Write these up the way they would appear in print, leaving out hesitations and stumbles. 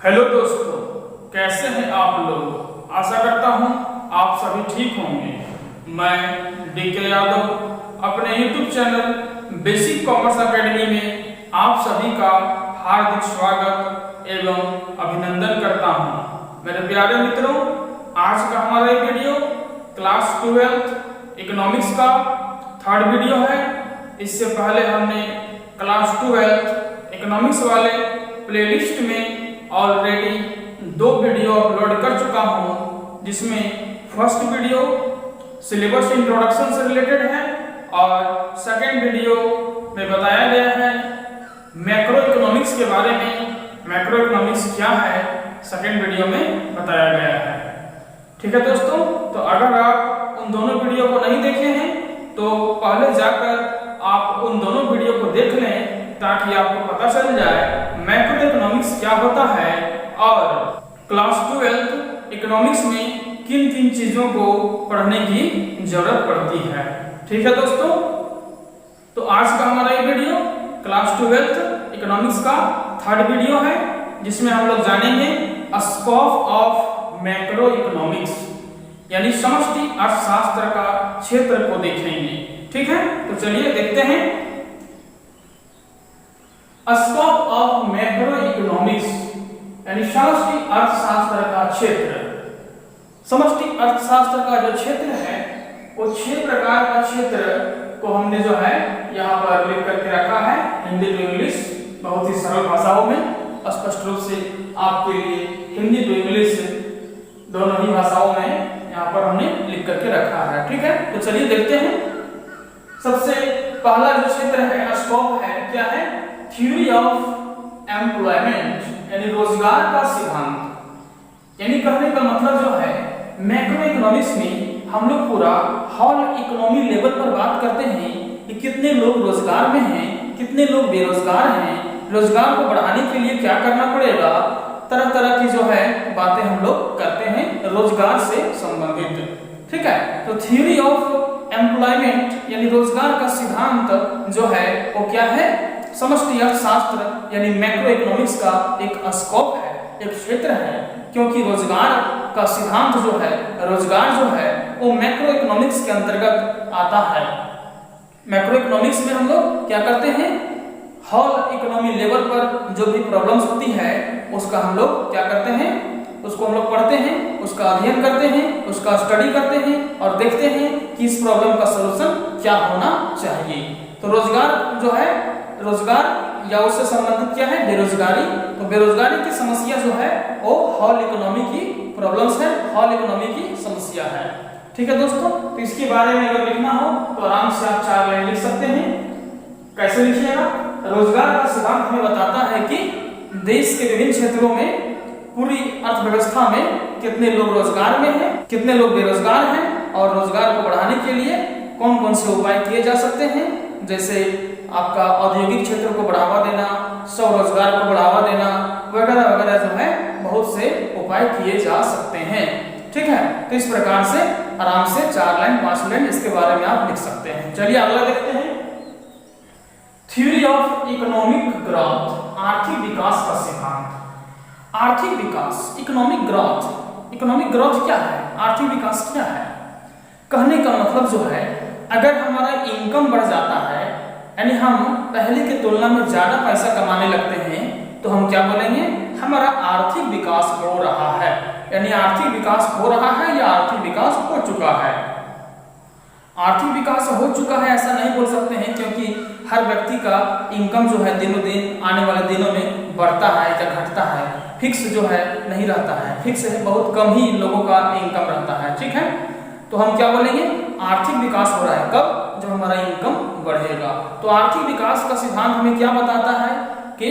Hello दोस्तों, कैसे हैं आप लोग। आशा करता हूं आप सभी ठीक होंगे। मैं डीके यादव अपने YouTube channel basic commerce academy में आप सभी का हार्दिक स्वागत एवं अभिनंदन करता हूं। मेरे प्यारे मित्रों, आज का हमारा ये वीडियो क्लास 12 इकोनॉमिक्स का थर्ड वीडियो है। इससे पहले हमने क्लास 12 इकोनॉमिक्स वाले प्लेलिस्ट में ऑलरेडी 2 वीडियो अपलोड कर चुका हूं, जिसमें फर्स्ट वीडियो सिलेबस इंट्रोडक्शन से रिलेटेड है और सेकंड वीडियो में बताया गया है मैक्रो इकोनॉमिक्स के बारे में। मैक्रो इकोनॉमिक्स क्या है सेकंड वीडियो में बताया गया है। ठीक है दोस्तों, तो अगर आप उन दोनों वीडियो को नहीं देखे हैं तो पहले जाकर आप उन दोनों वीडियो को देख लें, ताकि आपको पता चल जाए मैक्रो इकोनॉमिक्स क्या होता है और क्लास 12 इकोनॉमिक्स में किन किन चीजों को पढ़ने की जरूरत पड़ती है। ठीक है दोस्तों, तो आज का हमारा ये वीडियो क्लास 12 इकोनॉमिक्स का थर्ड वीडियो है, जिसमें हम लोग जानेंगे स्कोप ऑफ मैक्रो इकोनॉमिक्स, यानी समष्टि अर्थशास्त्र का क्षेत्र को देखेंगे। ठीक है, तो चलिए देखते हैं स्कोप ऑफ मैक्रो इकोनॉमिक्स, यानी समष्टि अर्थशास्त्र का क्षेत्र। समष्टि अर्थशास्त्र का जो क्षेत्र है वो 6 प्रकार का क्षेत्र को हमने जो है यहाँ पर लिख करके रखा है, हिंदी टू इंग्लिश, बहुत ही सरल भाषाओं में, स्पष्ट रूप से आपके लिए हिंदी टू इंग्लिश दोनों ही भाषाओं में यहाँ पर हमने लिख करके रखा है। ठीक है, तो चलिए देखते हैं। सबसे पहला जो क्षेत्र है, स्कोप है, क्या है? थ्योरी ऑफ एम्प्लॉयमेंट, यानी रोजगार का सिद्धांत। यानी कहने का मतलब जो है मैक्रो इकोनॉमिक्स में हम लोग पूरा होल इकोनॉमी लेवल पर बात करते हैं कि कितने लोग रोजगार में हैं, कितने लोग बेरोजगार हैं, रोजगार को बढ़ाने के लिए क्या करना पड़ेगा, तरह तरह की जो है बातें हम लोग करते हैं रोजगार से संबंधित। ठीक है, तो थ्योरी ऑफ एम्प्लॉयमेंट यानी रोजगार का सिद्धांत जो है वो क्या है? समष्टि अर्थशास्त्र यानी मैक्रो इकोनॉमिक्स का एक स्कोप है, एक क्षेत्र है, क्योंकि रोजगार का सिद्धांत जो है, रोजगार जो है वो मैक्रो इकोनॉमिक्स के अंतर्गत आता है। मैक्रो इकोनॉमिक्स में हम लोग क्या करते हैं, होल इकोनॉमी लेवल पर जो भी प्रॉब्लम्स होती है उसका हम लोग क्या करते हैं, उसको हम लोग पढ़ते हैं, उसका अध्ययन करते हैं, उसका स्टडी करते हैं और देखते हैं कि इस प्रॉब्लम का सलूशन क्या होना चाहिए। तो रोजगार जो है, रोजगार या उससे संबंधित क्या है? बेरोजगारी। तो बेरोजगारी की समस्या जो है वो होल इकोनॉमी की प्रॉब्लम्स है, होल इकोनॉमी की समस्या है। ठीक है दोस्तों, तो इसके बारे में अगर लिखना हो तो आराम से आप 4 लाइन लिख सकते हैं। कैसे लिखिएगा? रोजगार का सिद्धांत हमें बताता है कि देश के विभिन्न क्षेत्रों में, पूरी अर्थव्यवस्था में कितने लोग रोजगार में हैं, कितने लोग बेरोजगार हैं और रोजगार को बढ़ाने के लिए कौन कौन से उपाय किए जा सकते हैं। जैसे आपका औद्योगिक क्षेत्र को बढ़ावा देना, स्वरोजगार को बढ़ावा देना वगैरह वगैरह जो है बहुत से उपाय किए जा सकते हैं। ठीक है, तो इस प्रकार से आराम से 4 लाइन 5 लाइन इसके बारे में आप लिख सकते हैं। चलिए अगला देखते हैं। थ्योरी ऑफ इकोनॉमिक ग्रोथ, आर्थिक विकास का सिद्धांत। आर्थिक विकास, इकोनॉमिक ग्रोथ। इकोनॉमिक ग्रोथ क्या है? आर्थिक विकास क्या है? कहने का मतलब जो है, अगर हमारा इनकम बढ़ जाता है, यानी हम पहले की तुलना में ज्यादा पैसा कमाने लगते हैं, तो हम क्या बोलेंगे? हमारा आर्थिक विकास हो रहा है। यानी आर्थिक विकास हो रहा है या आर्थिक विकास हो चुका है। आर्थिक विकास हो चुका है ऐसा नहीं बोल सकते हैं, क्योंकि हर व्यक्ति का इनकम जो है दिनों दिन आने वाले दिनों में बढ़ता है या घटता है, फिक्स जो है नहीं रहता है, फिक्स है, बहुत कम ही लोगों का इनकम रहता है। ठीक है, तो हम क्या बोलेंगे? आर्थिक विकास हो रहा है। कब? जब हमारा इनकम बढ़ेगा। तो आर्थिक विकास का सिद्धांत हमें क्या बताता है कि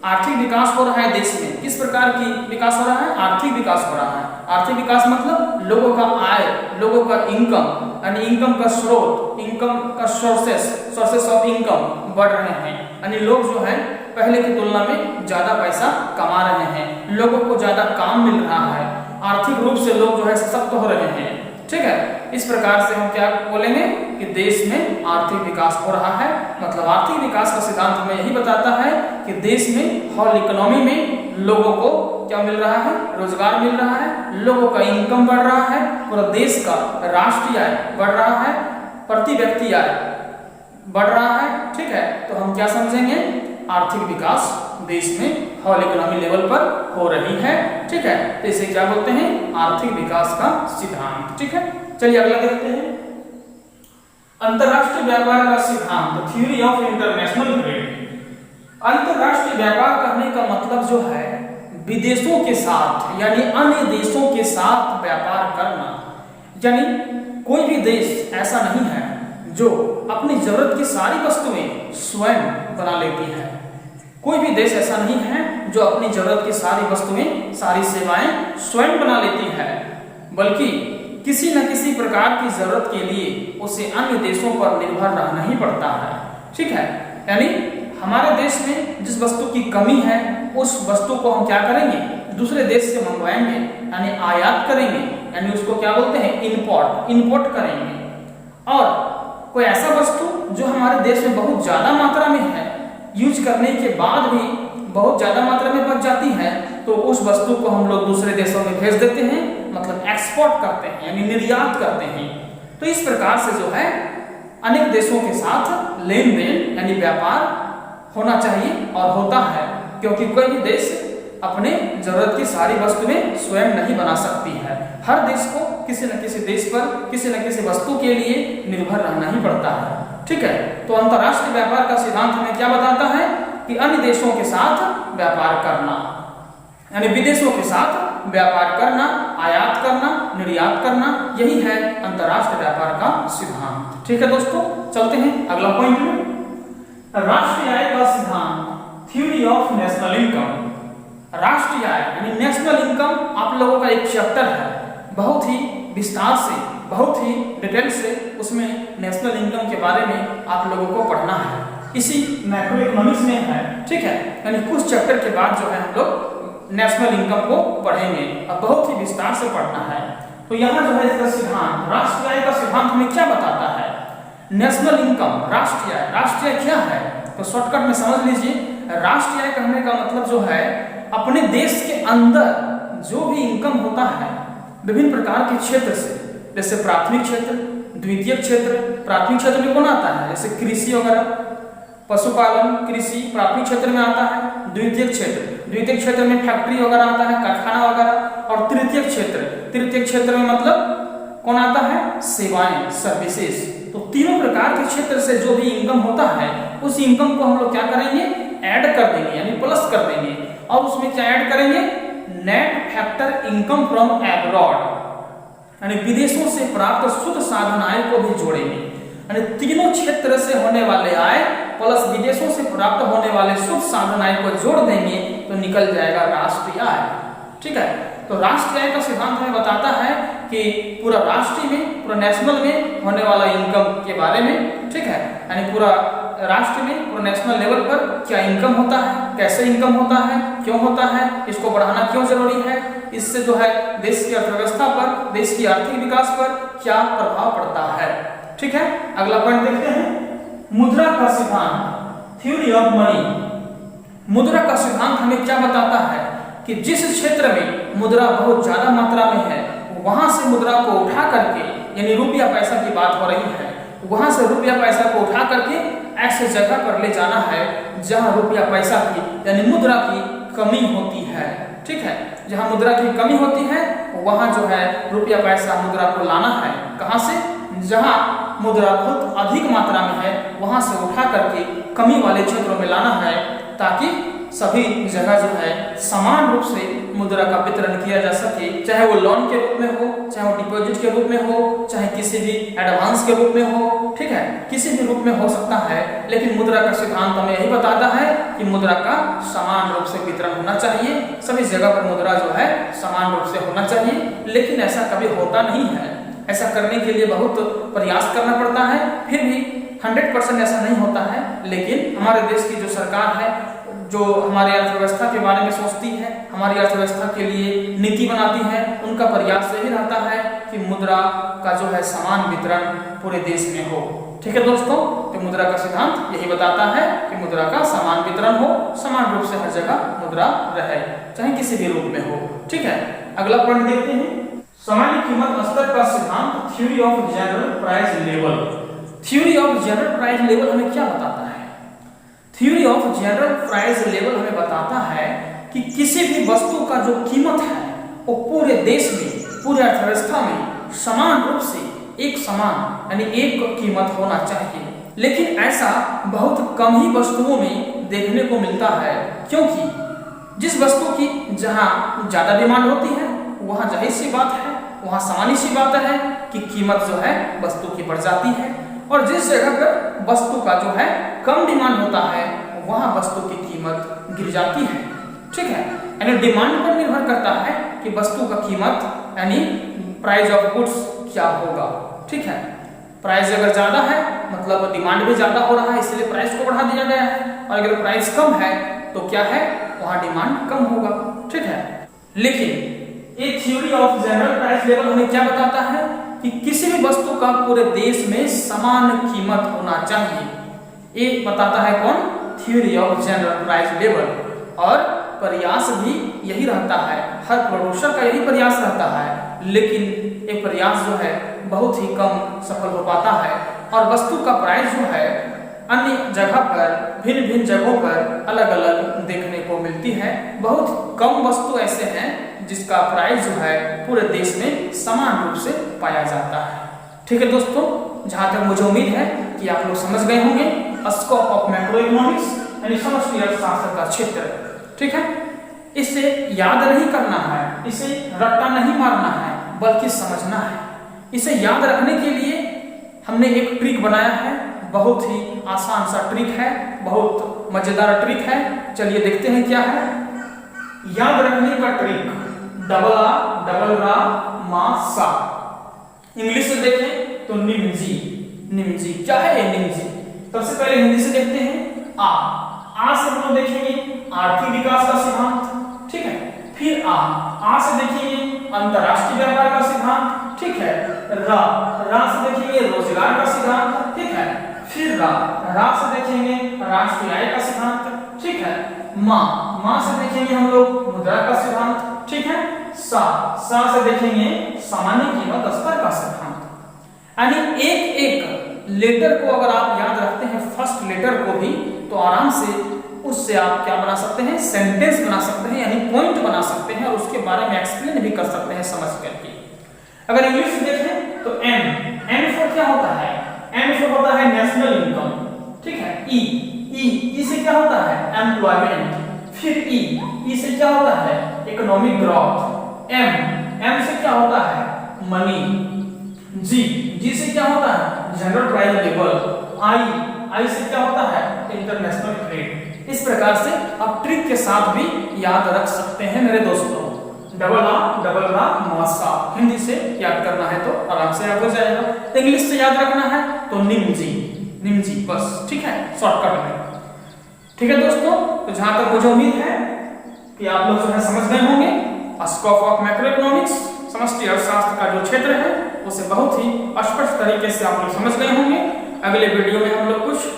आर्थिक विकास हो रहा है देश में। किस प्रकार की विकास हो रहा है? आर्थिक विकास हो रहा है। आर्थिक विकास मतलब लोगों का आय, लोगों का इनकम, यानी इनकम का स्रोत, इनकम का सोर्सेस ऑफ इनकम बढ़ रहे हैं। यानी लोग जो है पहले की तुलना में ज्यादा पैसा कमा रहे हैं, लोगों को ज्यादा काम मिल रहा है, आर्थिक रूप से लोग जो है सशक्त हो रहे हैं। ठीक है, इस प्रकार से हम क्या बोलेंगे कि देश में आर्थिक विकास हो रहा है। मतलब आर्थिक विकास का सिद्धांत हमें यही बताता है कि देश में होल इकोनॉमी में लोगों को क्या मिल रहा है, रोजगार मिल रहा है, लोगों का इनकम बढ़ रहा है, पूरा देश का राष्ट्रीय आय बढ़ रहा है, प्रति व्यक्ति आय बढ़ रहा है। ठीक है, तो हम क्या समझेंगे, आर्थिक विकास देश में होल इकोनॉमी लेवल पर हो रही है। ठीक है, तो इसे क्या बोलते हैं, आर्थिक विकास का सिद्धांत। ठीक है, चलिए अगला देखते हैं, अंतरराष्ट्रीय व्यापार का सिद्धांत, थ्योरी ऑफ इंटरनेशनल ट्रेड। अंतरराष्ट्रीय व्यापार करने का मतलब जो है विदेशों के साथ यानी अन्य देशों के साथ व्यापार करना। यानी कोई भी देश ऐसा नहीं है जो अपनी जरूरत की सारी वस्तुएं स्वयं बना लेती है। कोई भी देश ऐसा नहीं है जो अपनी जरूरत की सारी वस्तुएं, सारी सेवाएं स्वयं बना लेती है, बल्कि किसी न किसी प्रकार की जरूरत के लिए उसे अन्य देशों पर निर्भर रहना ही पड़ता है। ठीक है, यानी हमारे देश में जिस वस्तु की कमी है उस वस्तु को हम क्या करेंगे, दूसरे देश से मंगवाएंगे, यानी आयात करेंगे, यानी उसको क्या बोलते हैं, इंपोर्ट करेंगे। और कोई ऐसा वस्तु जो हमारे देश में बहुत ज्यादा मात्रा में है, यूज करने के बाद भी बहुत ज्यादा मात्रा में बच जाती है, तो उस वस्तु को हम लोग दूसरे देशों में भेज देते हैं, मतलब एक्सपोर्ट करते हैं यानी निर्यात करते हैं। तो इस प्रकार से जो है अनेक देशों के साथ लेन देन यानी व्यापार होना चाहिए और होता है, क्योंकि कोई भी देश अपने जरूरत की सारी वस्तुएं स्वयं नहीं बना सकती है। हर देश को किसी न किसी देश पर किसी न किसी वस्तु के लिए निर्भर रहना ही पड़ता है। ठीक है, तो अंतरराष्ट्रीय व्यापार का सिद्धांत हमें क्या बताता है कि अन्य देशों के साथ व्यापार करना, यानी विदेशों के साथ व्यापार करना, आयात करना, निर्यात करना, यही है अंतरराष्ट्रीय व्यापार का सिद्धांत। ठीक है दोस्तों, चलते हैं अगला पॉइंट में, राष्ट्रीय आय का सिद्धांत, थ्योरी ऑफ नेशनल इनकम। राष्ट्रीय आय यानी नेशनल इनकम आप लोगों का एक चैप्टर है, बहुत ही विस्तार से, बहुत ही डिटेल से उसमें नेशनल इनकम के बारे में आप लोगों को पढ़ना है, इसी मैक्रो इकोनॉमिक्स में है। ठीक है, यानी कुछ चैप्टर के बाद जो है हम लोग नेशनल इनकम को पढ़ेंगे, अब बहुत ही विस्तार से पढ़ना है। तो यहाँ जो है इसका सिद्धांत, राष्ट्रीय आय का सिद्धांत हमें क्या बताता है, नेशनल इनकम, राष्ट्रीय आय। राष्ट्रीय क्या है, तो शॉर्टकट में समझ लीजिए, राष्ट्रीय आय कहने का मतलब जो है अपने देश के अंदर जो भी इनकम होता है विभिन्न प्रकार के क्षेत्र से, जैसे प्राथमिक क्षेत्र, द्वितीयक क्षेत्र। प्राथमिक क्षेत्र में कौन आता है, जैसे कृषि वगैरह, पशुपालन, कृषि प्राथमिक क्षेत्र में आता है। द्वितीयक क्षेत्र में फैक्ट्री वगैरह आता है, कारखाना वगैरह। और तृतीयक क्षेत्र में मतलब कौन आता है, सेवाएं, सर्विसेज। तो तीनों प्रकार के क्षेत्र से जो भी इनकम होता है उस इनकम को हम लोग क्या करेंगे, ऐड कर देंगे यानी प्लस कर देंगे। और उसमें क्या ऐड करेंगे, net factor income from abroad, यानी विदेशों से प्राप्त शुद्ध साधन आय को भी जोड़ेंगे। यानी तीनों क्षेत्र से होने वाले आय प्लस विदेशों से प्राप्त होने वाले शुद्ध साधन आय को जोड़ देंगे तो निकल जाएगा राष्ट्रीय आय। ठीक है, तो राष्ट्रीय आय का सिद्धांत हमें बताता है कि पूरा राष्ट्रीय में, पूरा नेशनल में होने वाला इनकम के बारे में। ठीक है, यानी पूरा राष्ट्र में, पूरा नेशनल लेवल पर क्या इनकम होता है, कैसे इनकम होता है, क्यों होता है, इसको बढ़ाना क्यों जरूरी है, इससे जो है देश की अर्थव्यवस्था पर, देश की आर्थिक विकास पर क्या प्रभाव पड़ता है। ठीक है, अगला पॉइंट देखते हैं, मुद्रा का सिद्धांत, थ्योरी ऑफ मनी। मुद्रा का सिद्धांत हमें क्या बताता है कि जिस क्षेत्र में मुद्रा बहुत ज्यादा मात्रा में है वहां से मुद्रा को उठा करके, यानी रुपया पैसा की बात हो रही है, वहां से रुपया पैसा को उठा करके ऐसे जगह पर ले जाना है जहां रुपया पैसा की यानी मुद्रा की कमी होती है। ठीक है, जहां मुद्रा की कमी होती है वहां जो है रुपया पैसा मुद्रा को लाना है, कहां से, जहां मुद्रा बहुत अधिक मात्रा में है वहां से उठा करके कमी वाले क्षेत्रों में लाना है, ताकि सभी जगह जो है समान रूप से मुद्रा का वितरण किया जा सके, चाहे वो लोन के रूप में हो, चाहे वो डिपॉजिट के रूप में हो, चाहे किसी भी एडवांस के रूप में हो। ठीक है, किसी भी रूप में हो सकता है, लेकिन मुद्रा का सिद्धांत हमें यही बताता है कि मुद्रा का समान रूप से वितरण होना चाहिए, सभी जगह पर मुद्रा जो है समान रूप से होना चाहिए। लेकिन ऐसा कभी होता नहीं है, ऐसा करने के लिए बहुत प्रयास करना पड़ता है, फिर भी 100% ऐसा नहीं होता है। लेकिन हमारे देश की जो सरकार है, जो हमारी अर्थव्यवस्था के बारे में सोचती है, हमारी अर्थव्यवस्था के लिए नीति बनाती है, उनका प्रयास यही रहता है कि मुद्रा का जो है समान वितरण पूरे देश में हो। ठीक है दोस्तों, तो मुद्रा का सिद्धांत यही बताता है कि मुद्रा का समान वितरण हो, समान रूप से हर जगह मुद्रा रहे, चाहे किसी भी रूप में हो। ठीक है, अगला पॉइंट देखते हैं, सामान्य कीमत स्तर का सिद्धांत, theory of general price level. Theory of general price level हमें क्या बताता है? Theory of general price level हमें बताता है कि किसी भी वस्तु का जो कीमत है वो पूरे देश में, पूरे अर्थव्यवस्था में समान रूप से एक समान यानी एक कीमत होना चाहिए। लेकिन ऐसा बहुत कम ही वस्तुओं में देखने को मिलता है, क्योंकि जिस वस्तु की जहां ज्यादा डिमांड होती है वहां जाहिर सी बात है, वहां सामान्य सी बात है कि कीमत जो है वस्तु की बढ़ जाती है, और जिस जगह पर वस्तु का जो है कम डिमांड होता है वहां वस्तु की कीमत गिर जाती है। ठीक है, यानी डिमांड पर निर्भर करता है कि वस्तु का कीमत यानी प्राइस ऑफ गुड्स क्या होगा। ठीक है, प्राइस अगर ज्यादा है मतलब डिमांड भी ज्यादा हो रहा है, इसलिए प्राइस को बढ़ा दिया गया है, और अगर प्राइस कम है तो क्या है, वहां डिमांड कम होगा। ठीक है, लेकिन ये theory of general price level हमें क्या बताता है कि किसी भी वस्तु का पूरे देश में समान कीमत होना चाहिए। ये बताता है कौन? Theory of general price level. और प्रयास भी यही रहता है, हर प्रोड्यूसर का यही प्रयास रहता है, लेकिन ये प्रयास जो है बहुत ही कम सफल हो पाता है, और वस्तु का प्राइस जो है अन्य जगह पर, भिन्न भिन्न जगहों पर अलग अलग देखने को मिलती है। बहुत कम वस्तु ऐसे हैं जिसका प्राइस जो है पूरे देश में समान रूप से पाया जाता है। ठीक है दोस्तों, जहां तक मुझे उम्मीद है कि आप लोग समझ गए होंगे स्कोप ऑफ मैक्रो इकोनॉमिक्स यानी समष्टि अर्थशास्त्र का क्षेत्र। ठीक है, इसे याद नहीं करना है, इसे रट्टा नहीं मारना है, बल्कि समझना है। इसे याद रखने के लिए हमने एक ट्रिक बनाया है, बहुत ही आसान सा ट्रिक है, बहुत मजेदार ट्रिक है। चलिए देखते हैं क्या है। याद रखने का ट्रिक, डबल आ डबल रा मा सा। इंग्लिश से देखें तो निम्जी। निम्जी क्या है ये निम्जी? सबसे पहले हिंदी से देखते हैं आ से हम लोग देखेंगे आर्थिक विकास का सिद्धांत। ठीक है, फिर आ से देखेंगे अंतरराष्ट्रीय व्यापार का सिद्धांत। ठीक है, रा से देखेंगे रोजगार का सिद्धांत। ठीक है, फिर रा से देखेंगे राष्ट्रीय आय का सिद्धांत। ठीक है, मा से देखेंगे हम लोग मुद्रा का सिद्धांत। ठीक है, सा से देखेंगे सामान्य कीमत स्तर का सिद्धांत। यानी एक एक लेटर को अगर आप याद रखते हैं, फर्स्ट लेटर को भी, तो आराम से उससे आप क्या बना सकते हैं, सेंटेंस बना सकते हैं, यानी पॉइंट बना सकते हैं, और उसके बारे में एक्सप्लेन भी कर सकते हैं समझ करके। अगर इंग्लिश में देखें तो एन फॉर क्या होता है? एन फॉर होता है नेशनल इनकम। ठीक है, ई से क्या होता है? एम्प्लॉयमेंट। फिर ई से क्या होता है? Economic growth. एम से क्या होता है? मनी। जी से क्या होता है? General price level. आई से क्या होता है? International trade. इस प्रकार से आप ट्रिक के साथ भी याद रख सकते हैं मेरे दोस्तों। डबल आ डबल रा मासा, हिंदी से याद करना है तो आराम से याद हो जाएगा। इंग्लिश से याद रखना है तो निम्जी बस। ठीक है, शॉर्टकट में। ठीक है दोस्तों, तो जहां तक मुझे उम्मीद है कि आप लोग जो है समझ गए होंगे स्कोप ऑफ मैक्रो इकोनॉमिक्स, समष्टि अर्थशास्त्र का जो क्षेत्र है उसे बहुत ही स्पष्ट तरीके से आप लोग समझ गए होंगे। अगले वीडियो में हम लोग कुछ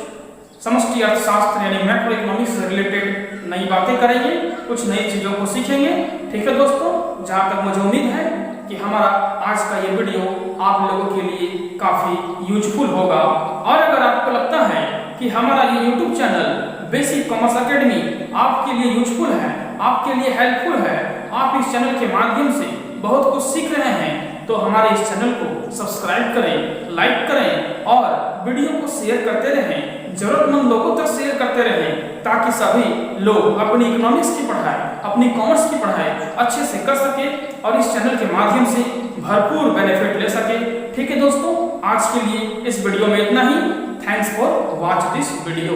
समष्टि अर्थशास्त्र यानी मैक्रो इकोनॉमिक्स से रिलेटेड नई बातें करेंगे, कुछ नई चीजों को सीखेंगे। ठीक है दोस्तों, जहां तक मुझे उम्मीद है कि हमारा आज का ये वीडियो आप लोगों के लिए काफी यूजफुल होगा। और अगर आपको लगता है कि हमारा ये YouTube channel basic commerce academy आपके लिए यूजफुल है, आपके लिए हेल्पफुल है, आप इस चैनल के माध्यम से बहुत कुछ सीख रहे हैं, तो हमारे इस चैनल को सब्सक्राइब करें, लाइक करें और वीडियो को शेयर करते रहें, जरूरतमंद लोगों तक शेयर करते रहें, ताकि सभी लोग अपनी इकोनॉमिक्स की पढ़ाई, अपनी कॉमर्स की पढ़ाई अच्छे से कर सके और इस चैनल के माध्यम से भरपूर बेनिफिट ले सके। ठीक है दोस्तों, आज के लिए इस वीडियो में इतना ही। Thanks for watch this video.